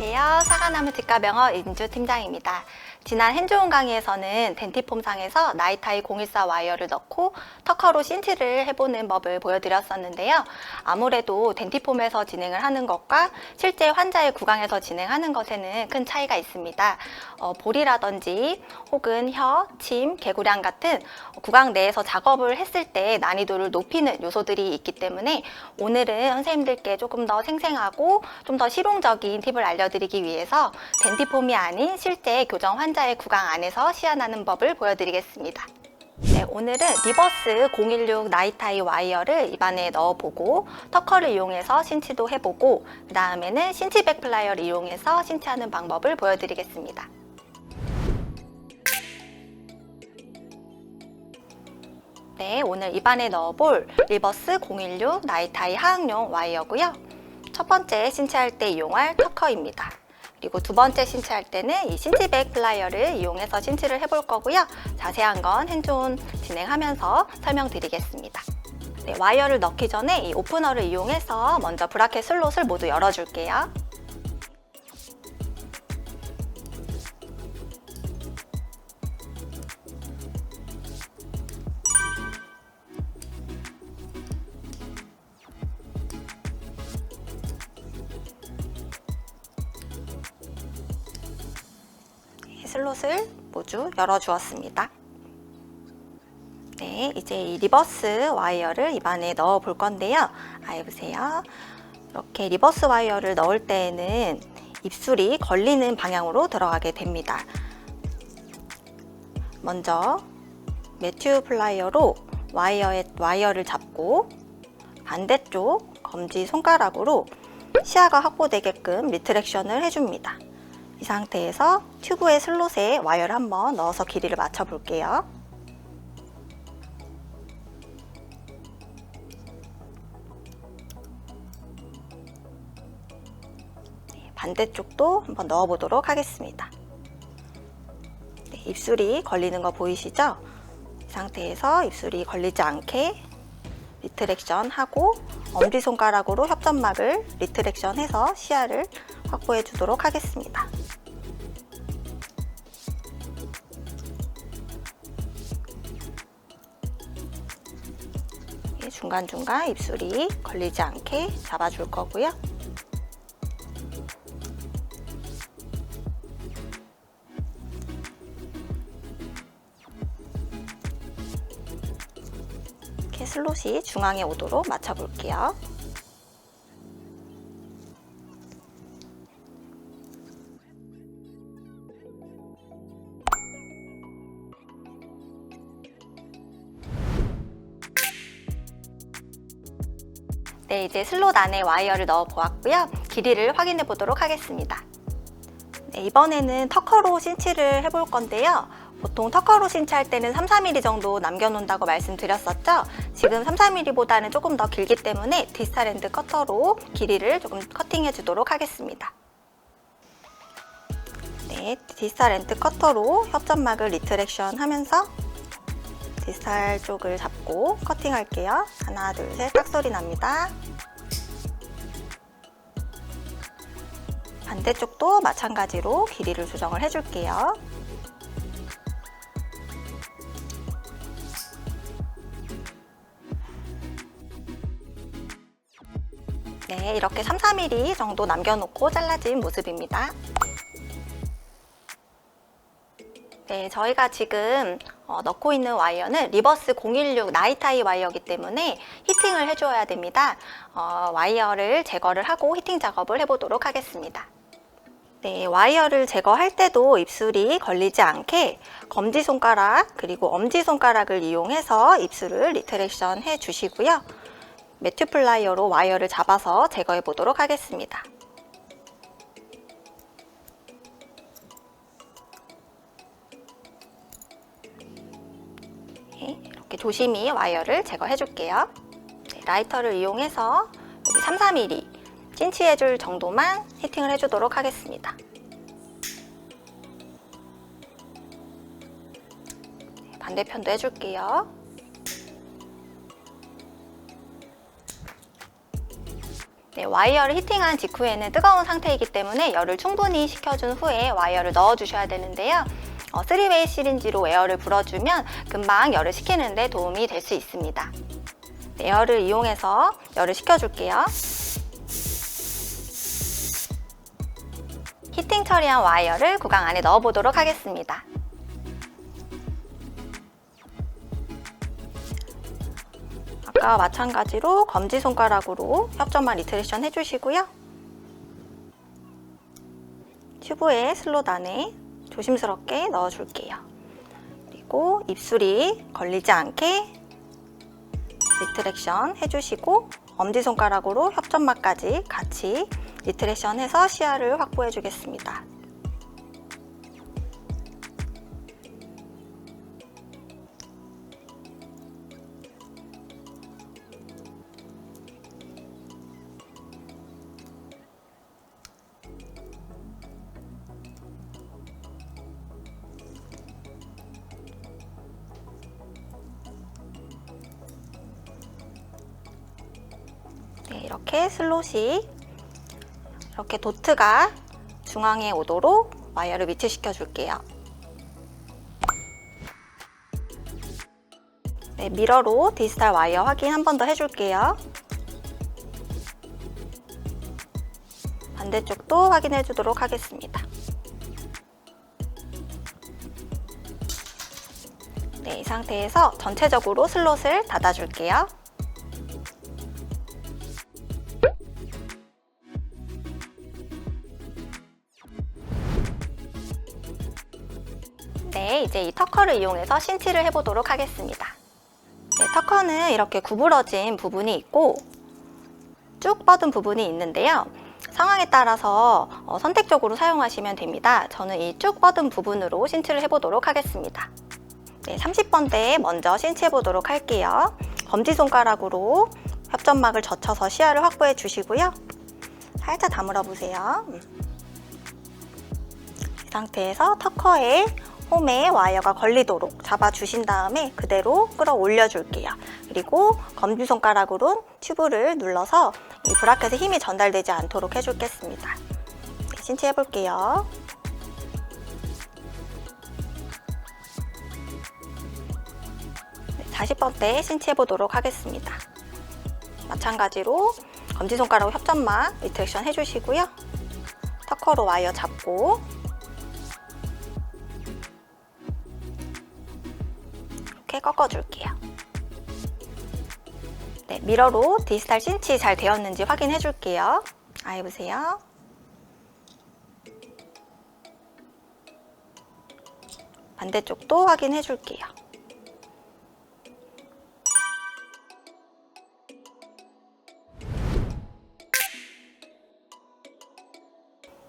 안녕하세요. 사과나무 직가병어 인주 팀장입니다. 지난 핸즈온 강의에서는 덴티폼상에서 나이타이 014 와이어를 넣고 터커로 신치를 해보는 법을 보여드렸었는데요. 아무래도 덴티폼에서 진행을 하는 것과 실제 환자의 구강에서 진행하는 것에는 큰 차이가 있습니다. 볼이라든지 혹은 혀, 침, 개구량 같은 구강 내에서 작업을 했을 때 난이도를 높이는 요소들이 있기 때문에 오늘은 선생님들께 조금 더 생생하고 좀 더 실용적인 팁을 알려드리기 위해서 덴티폼이 아닌 실제 교정 환자의 구강 안에서 시연하는 법을 보여드리겠습니다. 네, 오늘은 리버스 016 나이타이 와이어를 입안에 넣어보고 터커를 이용해서 신치도 해보고 그 다음에는 신치백 플라이어를 이용해서 신치하는 방법을 보여드리겠습니다. 네, 오늘 입안에 넣어볼 리버스 016 나이타이 하악용 와이어고요. 첫 번째 신치할 때 이용할 터커입니다. 그리고 두 번째 신치할 때는 이 신치백 플라이어를 이용해서 신치를 해볼 거고요. 자세한 건 핸즈온 진행하면서 설명드리겠습니다. 네, 와이어를 넣기 전에 이 오프너를 이용해서 먼저 브라켓 슬롯을 모두 열어줄게요. 슬롯을 모두 열어주었습니다. 네, 이제 이 리버스 와이어를 입안에 넣어 볼 건데요. 보세요. 이렇게 리버스 와이어를 넣을 때에는 입술이 걸리는 방향으로 들어가게 됩니다. 먼저 매튜 플라이어로 와이어를 잡고 반대쪽 검지 손가락으로 시야가 확보되게끔 리트랙션을 해줍니다. 이 상태에서 튜브의 슬롯에 와이어를 한번 넣어서 길이를 맞춰 볼게요. 반대쪽도 한번 넣어 보도록 하겠습니다. 네, 입술이 걸리는 거 보이시죠? 이 상태에서 입술이 걸리지 않게 리트랙션 하고 엄지손가락으로 협점막을 리트랙션 해서 시야를 확보해 주도록 하겠습니다. 중간중간 입술이 걸리지 않게 잡아줄 거고요. 이렇게 슬롯이 중앙에 오도록 맞춰볼게요. 네, 이제 슬롯 안에 와이어를 넣어 보았고요. 길이를 확인해 보도록 하겠습니다. 네, 이번에는 터커로 신치를 해볼 건데요. 보통 터커로 신치할 때는 3-4mm 정도 남겨놓는다고 말씀드렸었죠. 지금 3-4mm보다는 조금 더 길기 때문에 디스탈 앤드 커터로 길이를 조금 커팅해 주도록 하겠습니다. 네, 디스탈 앤드 커터로 협점막을 리트랙션 하면서 디스탈 쪽을 잡고 커팅할게요. 하나, 둘, 셋, 깍소리 납니다. 반대쪽도 마찬가지로 길이를 조정을 해줄게요. 네, 이렇게 3-4mm 정도 남겨놓고 잘라진 모습입니다. 네, 저희가 지금 넣고 있는 와이어는 리버스 016 나이타이 와이어이기 때문에 히팅을 해줘야 됩니다. 와이어를 제거를 하고 히팅 작업을 해보도록 하겠습니다. 네, 와이어를 제거할 때도 입술이 걸리지 않게 검지손가락 그리고 엄지손가락을 이용해서 입술을 리트랙션 해주시고요. 매튜 플라이어로 와이어를 잡아서 제거해 보도록 하겠습니다. 이렇게 조심히 와이어를 제거해 줄게요. 네, 라이터를 이용해서 여기 3-4mm 찐치해 줄 정도만 히팅을 해주도록 하겠습니다. 네, 반대편도 해줄게요. 네, 와이어를 히팅한 직후에는 뜨거운 상태이기 때문에 열을 충분히 식혀준 후에 와이어를 넣어주셔야 되는데요. 3웨이 시린지로 에어를 불어주면 금방 열을 식히는 데 도움이 될 수 있습니다. 네, 에어를 이용해서 열을 식혀줄게요. 히팅 처리한 와이어를 구강 안에 넣어보도록 하겠습니다. 아까와 마찬가지로 검지손가락으로 협점만 리트렉션 해주시고요. 튜브의 슬롯 안에 조심스럽게 넣어줄게요. 그리고 입술이 걸리지 않게 리트렉션 해주시고 엄지손가락으로 협점막까지 같이 리트렉션 해서 시야를 확보해 주겠습니다. 네, 이렇게 슬롯이 이렇게 도트가 중앙에 오도록 와이어를 위치시켜 줄게요. 네, 미러로 디지털 와이어 확인 한 번 더 해줄게요. 반대쪽도 확인해 주도록 하겠습니다. 네, 이 상태에서 전체적으로 슬롯을 닫아줄게요. 네, 이제 이 터커를 이용해서 신치를 해보도록 하겠습니다. 네, 터커는 이렇게 구부러진 부분이 있고 쭉 뻗은 부분이 있는데요. 상황에 따라서 선택적으로 사용하시면 됩니다. 저는 이 쭉 뻗은 부분으로 신치를 해보도록 하겠습니다. 네, 30번대에 먼저 신치해보도록 할게요. 검지손가락으로 협점막을 젖혀서 시야를 확보해 주시고요. 살짝 다물어 보세요. 이 상태에서 터커에 홈에 와이어가 걸리도록 잡아주신 다음에 그대로 끌어올려 줄게요. 그리고 검지손가락으로 튜브를 눌러서 이 브라켓에 힘이 전달되지 않도록 해주겠습니다. 네, 신치해 볼게요. 네, 40번대 신치해 보도록 하겠습니다. 마찬가지로 검지손가락 협점막 리트렉션 해주시고요. 터커로 와이어 잡고 이렇게 꺾어줄게요. 네, 미러로 디지털 신치 잘 되었는지 확인해 줄게요. 해보세요. 반대쪽도 확인해 줄게요.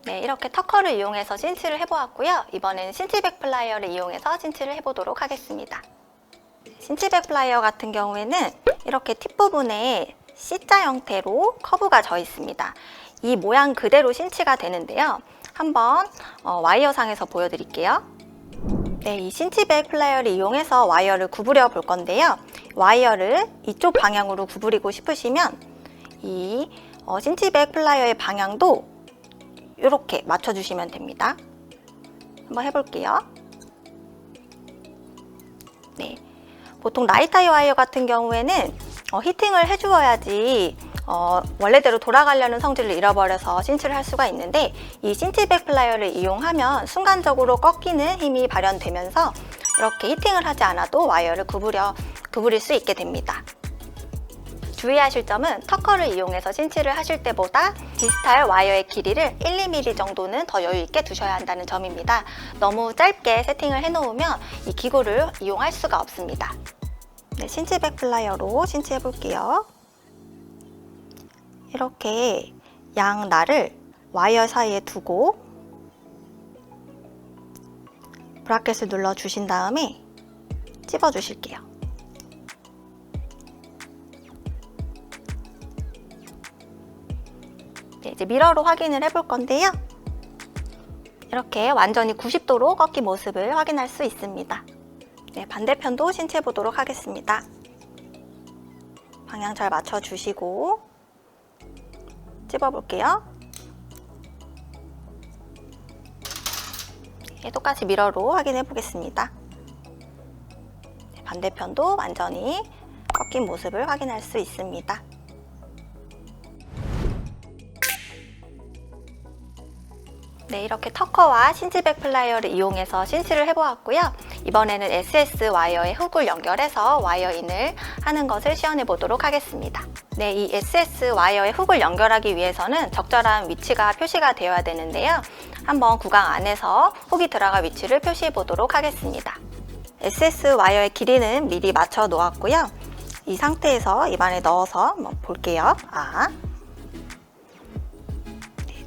네, 이렇게 터커를 이용해서 신치를 해보았고요. 이번에는 신치백 플라이어를 이용해서 신치를 해보도록 하겠습니다. 신치백 플라이어 같은 경우에는 이렇게 팁 부분에 C자 형태로 커브가 져 있습니다. 이 모양 그대로 신치가 되는데요. 한번 와이어상에서 보여드릴게요. 네, 이 신치백 플라이어를 이용해서 와이어를 구부려 볼 건데요. 와이어를 이쪽 방향으로 구부리고 싶으시면 이 신치백 플라이어의 방향도 이렇게 맞춰주시면 됩니다. 한번 해볼게요. 네, 보통 나이타이 와이어 같은 경우에는 히팅을 해주어야지 원래대로 돌아가려는 성질을 잃어버려서 신치를 할 수가 있는데 이 신치백 플라이어를 이용하면 순간적으로 꺾이는 힘이 발현되면서 이렇게 히팅을 하지 않아도 와이어를 구부릴 수 있게 됩니다. 주의하실 점은 터커를 이용해서 신치를 하실 때보다 디지털 와이어의 길이를 1, 2mm 정도는 더 여유 있게 두셔야 한다는 점입니다. 너무 짧게 세팅을 해놓으면 이 기구를 이용할 수가 없습니다. 네, 신치백 플라이어로 신치해 볼게요. 이렇게 양 날을 와이어 사이에 두고 브라켓을 눌러 주신 다음에 찝어 주실게요. 네, 이제 미러로 확인을 해볼 건데요. 이렇게 완전히 90도로 꺾인 모습을 확인할 수 있습니다. 네, 반대편도 신치해 보도록 하겠습니다. 방향 잘 맞춰주시고 찝어볼게요. 똑같이 미러로 확인해 보겠습니다. 반대편도 완전히 꺾인 모습을 확인할 수 있습니다. 네, 이렇게 터커와 신지백 플라이어를 이용해서 신시를 해보았고요. 이번에는 SS 와이어에 훅을 연결해서 와이어인을 하는 것을 시연해 보도록 하겠습니다. 네, 이 SS 와이어에 훅을 연결하기 위해서는 적절한 위치가 표시가 되어야 되는데요. 한번 구강 안에서 훅이 들어갈 위치를 표시해 보도록 하겠습니다. SS 와이어의 길이는 미리 맞춰 놓았고요. 이 상태에서 입안에 넣어서 한번 볼게요.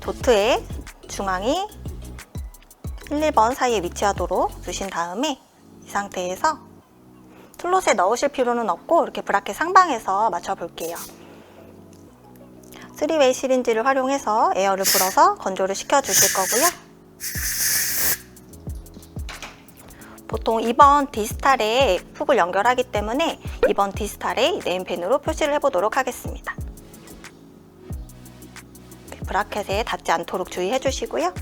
도트의 중앙이 1, 2번 사이에 위치하도록 두신 다음에 이 상태에서 슬롯에 넣으실 필요는 없고 이렇게 브라켓 상방에서 맞춰 볼게요. 3웨이 시린지를 활용해서 에어를 불어서 건조를 시켜 주실 거고요. 보통 2번 디스탈에 훅을 연결하기 때문에 2번 디스탈에 네임펜으로 표시를 해보도록 하겠습니다. 브라켓에 닿지 않도록 주의해 주시고요.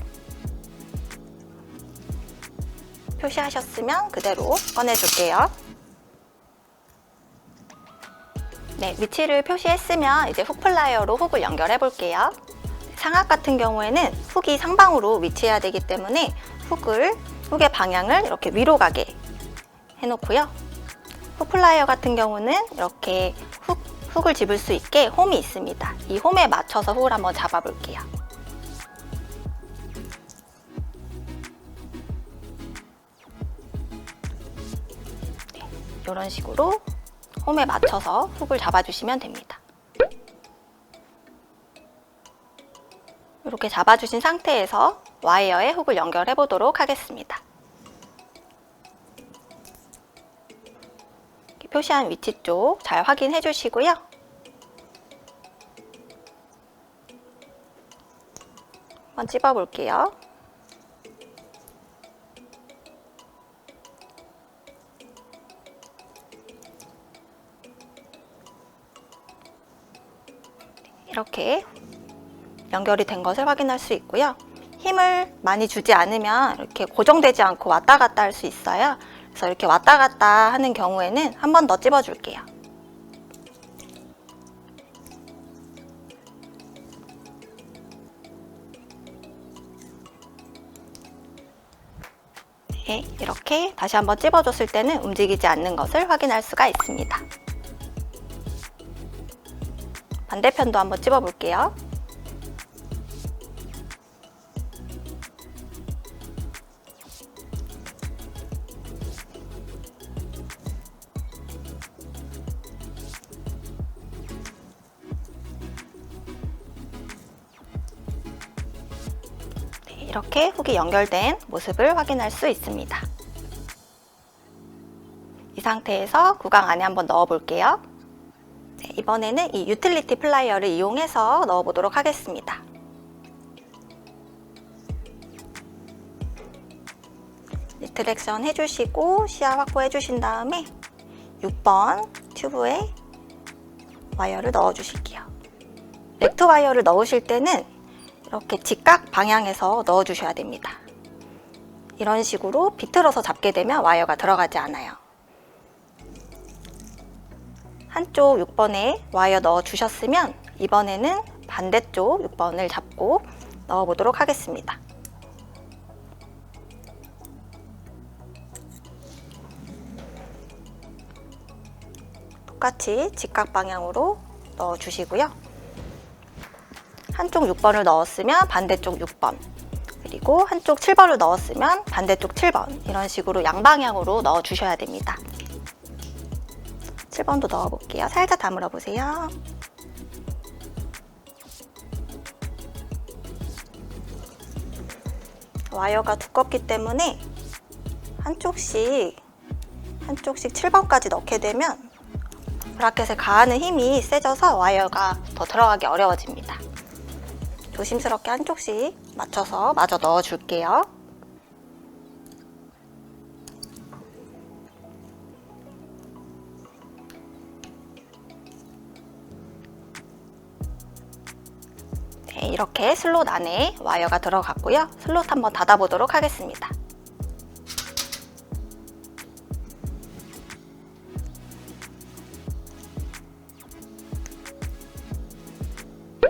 표시하셨으면 그대로 꺼내줄게요. 네, 위치를 표시했으면 이제 훅 플라이어로 훅을 연결해 볼게요. 상악 같은 경우에는 훅이 상방으로 위치해야 되기 때문에 훅의 방향을 이렇게 위로 가게 해놓고요. 훅 플라이어 같은 경우는 이렇게 훅을 집을 수 있게 홈이 있습니다. 이 홈에 맞춰서 훅을 한번 잡아 볼게요. 이런 식으로 홈에 맞춰서 훅을 잡아주시면 됩니다. 이렇게 잡아주신 상태에서 와이어에 훅을 연결해 보도록 하겠습니다. 표시한 위치 쪽 잘 확인해 주시고요. 한번 찝어 볼게요. 이렇게 연결이 된 것을 확인할 수 있고요. 힘을 많이 주지 않으면 이렇게 고정되지 않고 왔다 갔다 할 수 있어요. 그래서 이렇게 왔다 갔다 하는 경우에는 한 번 더 찝어 줄게요. 네, 이렇게 다시 한번 찝어줬을 때는 움직이지 않는 것을 확인할 수가 있습니다. 반대편도 한번 찝어 볼게요. 네, 이렇게 훅이 연결된 모습을 확인할 수 있습니다. 이 상태에서 구강 안에 한번 넣어 볼게요. 네, 이번에는 이 유틸리티 플라이어를 이용해서 넣어보도록 하겠습니다. 리트렉션 해주시고 시야 확보해 주신 다음에 6번 튜브에 와이어를 넣어 주실게요. 렉트 와이어를 넣으실 때는 이렇게 직각 방향에서 넣어 주셔야 됩니다. 이런 식으로 비틀어서 잡게 되면 와이어가 들어가지 않아요. 한쪽 6번에 와이어 넣어 주셨으면 이번에는 반대쪽 6번을 잡고 넣어 보도록 하겠습니다. 똑같이 직각 방향으로 넣어 주시고요. 한쪽 6번을 넣었으면 반대쪽 6번, 그리고 한쪽 7번을 넣었으면 반대쪽 7번, 이런 식으로 양방향으로 넣어 주셔야 됩니다. 7번도 넣어 볼게요. 살짝 다물어 보세요. 와이어가 두껍기 때문에 한쪽씩 7번까지 넣게 되면 브라켓에 가하는 힘이 세져서 와이어가 더 들어가기 어려워집니다. 조심스럽게 한쪽씩 맞춰서 마저 넣어 줄게요. 이렇게 슬롯 안에 와이어가 들어갔고요. 슬롯 한번 닫아보도록 하겠습니다.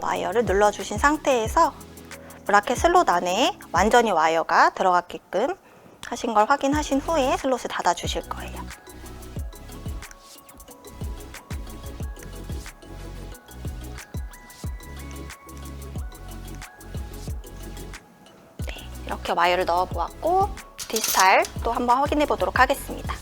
와이어를 눌러주신 상태에서 브라켓 슬롯 안에 완전히 와이어가 들어갔게끔 하신 걸 확인하신 후에 슬롯을 닫아 주실 거예요. 네, 이렇게 와이어를 넣어 보았고 디지털 또 한번 확인해 보도록 하겠습니다.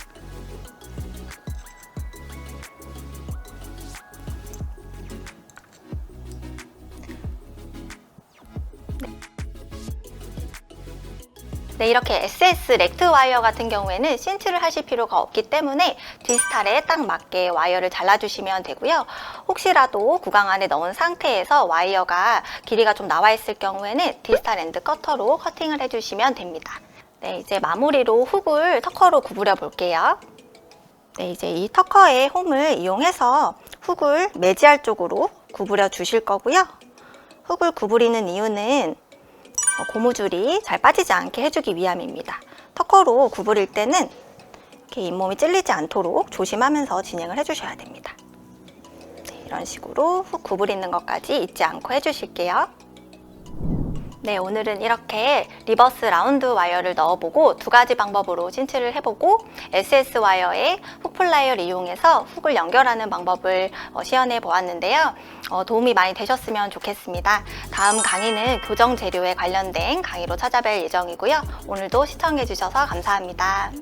네, 이렇게 SS 렉트 와이어 같은 경우에는 신치를 하실 필요가 없기 때문에 디지털에 딱 맞게 와이어를 잘라주시면 되고요. 혹시라도 구강 안에 넣은 상태에서 와이어가 길이가 좀 나와 있을 경우에는 디지털 엔드 커터로 커팅을 해주시면 됩니다. 네, 이제 마무리로 훅을 터커로 구부려 볼게요. 네, 이제 이 터커의 홈을 이용해서 훅을 매지할 쪽으로 구부려 주실 거고요. 훅을 구부리는 이유는 고무줄이 잘 빠지지 않게 해주기 위함입니다. 터커로 구부릴 때는 이렇게 잇몸이 찔리지 않도록 조심하면서 진행을 해주셔야 됩니다. 네, 이런 식으로 훅 구부리는 것까지 잊지 않고 해주실게요. 네, 오늘은 이렇게 리버스 라운드 와이어를 넣어보고 두 가지 방법으로 신치를 해보고 SS 와이어에 훅 플라이어를 이용해서 훅을 연결하는 방법을 시연해 보았는데요. 도움이 많이 되셨으면 좋겠습니다. 다음 강의는 교정 재료에 관련된 강의로 찾아뵐 예정이고요. 오늘도 시청해 주셔서 감사합니다.